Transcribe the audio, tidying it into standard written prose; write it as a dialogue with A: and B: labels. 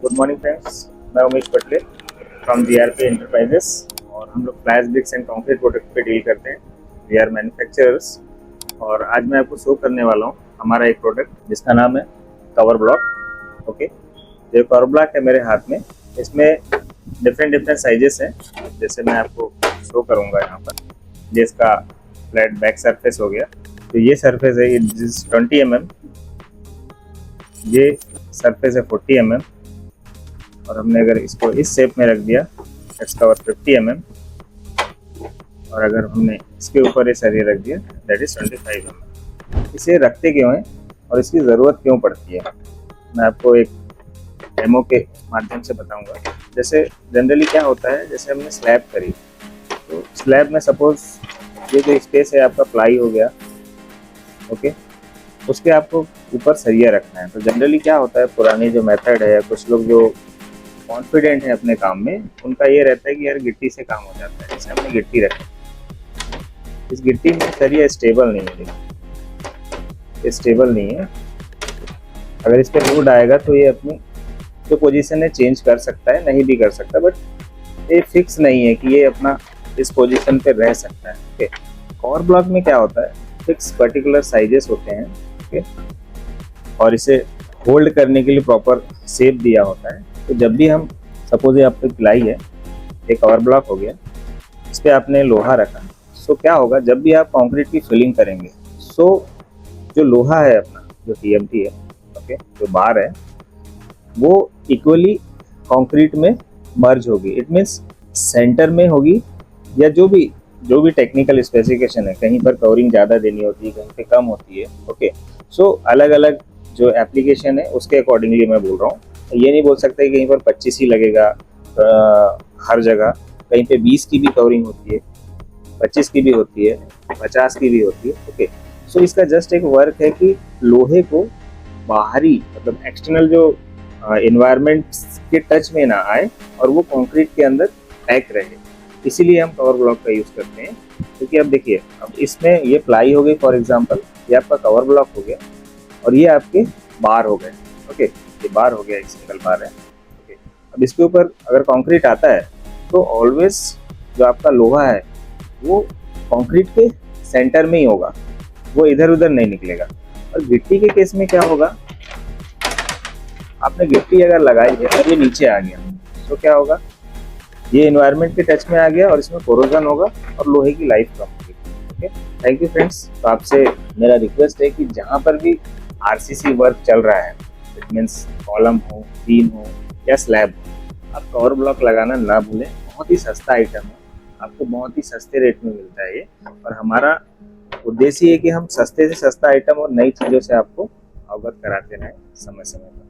A: Good morning friends, मैं Umesh Patle from GRP enterprises और हम लोग flash bricks and concrete product पे डील करते हैं। वी आर मैन्युफैक्चरर्स और आज मैं आपको शो करने वाला हूँ हमारा एक प्रोडक्ट जिसका नाम है कवर ब्लॉक। ओके, जो कवर ब्लॉक है मेरे हाथ में, इसमें डिफरेंट डिफरेंट साइजेस हैं। जैसे मैं आपको शो करूँगा यहाँ पर, जिसका फ्लैट बैक सरफेस हो गया। तो ये सरफेस है, ये 20 mm, ये सरफेस है 40 mm, और हमने अगर इसको इस शेप में रख दिया इट्स कवर 50 mm, और अगर हमने इसके ऊपर ये सरिया रख दिया दैट इज 25 mm। इसे रखते क्यों है और इसकी ज़रूरत क्यों पड़ती है, मैं आपको एक डेमो के माध्यम से बताऊंगा। जैसे जनरली क्या होता है, जैसे हमने स्लैब करी, तो स्लैब में सपोज ये जो स्पेस है आपका प्लाई हो गया, ओके, उसके आपको ऊपर सरिया रखना है। तो जनरली क्या होता है, पुरानी जो मेथड है, कुछ लोग जो कॉन्फिडेंट है अपने काम में, उनका ये रहता है कि यार गिट्टी से काम हो जाता है, जैसे हमने गिट्टी रखी, इस गिट्टी में सरिया स्टेबल नहीं है, ये स्टेबल नहीं है। अगर इस पर लोड आएगा तो ये अपनी जो पोजीशन है चेंज कर सकता है, नहीं भी कर सकता, बट ये फिक्स नहीं है कि ये अपना इस पोजीशन पे रह सकता है। ओके, कवर ब्लॉक में क्या होता है, फिक्स पर्टिकुलर साइजेस होते हैं, ओके, और इसे होल्ड करने के लिए प्रॉपर शेप दिया होता है। तो जब भी हम सपोज ये आपकी प्लाई है, एक कवर ब्लॉक हो गया, इस पर आपने लोहा रखा, सो क्या होगा, जब भी आप कंक्रीट की फिलिंग करेंगे, सो जो लोहा है अपना, जो टीएमटी है, ओके, जो बार है, वो इक्वली कंक्रीट में मर्ज होगी। इट मीन्स सेंटर में होगी, या जो भी टेक्निकल स्पेसिफिकेशन है, कहीं पर कवरिंग ज़्यादा देनी होती है, कहीं पे कम होती है। ओके, सो अलग अलग जो एप्लीकेशन है उसके अकॉर्डिंगली मैं बोल रहा हूँ। ये नहीं बोल सकते कि कहीं पर 25 ही लगेगा हर जगह, कहीं पे 20 की भी कवरिंग होती है, 25 की भी होती है, 50 की भी होती है। ओके, सो इसका जस्ट एक वर्क है कि लोहे को बाहरी मतलब एक्सटर्नल जो इन्वायरमेंट के टच में ना आए और वो कंक्रीट के अंदर पैक रहे, इसीलिए हम कवर ब्लॉक का यूज़ करते हैं। क्योंकि अब देखिए, अब इसमें ये प्लाई हो गई फॉर एग्जांपल, ये आपका कवर ब्लॉक हो गया, और ये आपके बार हो गए। ओके, ये बार हो गया, एक सिंगल बार है। ओके, अब इसके ऊपर अगर कंक्रीट आता है तो ऑलवेज जो आपका लोहा है वो कंक्रीट के सेंटर में ही होगा, वो इधर उधर नहीं निकलेगा। और गिट्टी के केस में क्या होगा, आपने गिट्टी अगर लगाई है और ये नीचे आ गया, तो क्या होगा, ये एनवायरनमेंट के टच में आ गया और इसमें कोरोजन होगा और लोहे की लाइफ कम होगी। Okay, thank you friends. तो आपसे मेरा रिक्वेस्ट है कि जहाँ पर भी आरसीसी वर्क चल रहा है, इट मीन्स कॉलम हो, बीम हो या स्लैब हो, आप कवर ब्लॉक लगाना ना भूलें। बहुत ही सस्ता आइटम है, आपको बहुत ही सस्ते रेट में मिलता है ये, और हमारा उद्देश्य है कि हम सस्ते से सस्ता आइटम और नई चीज़ों से आपको अवगत कराते रहें समय समय पर।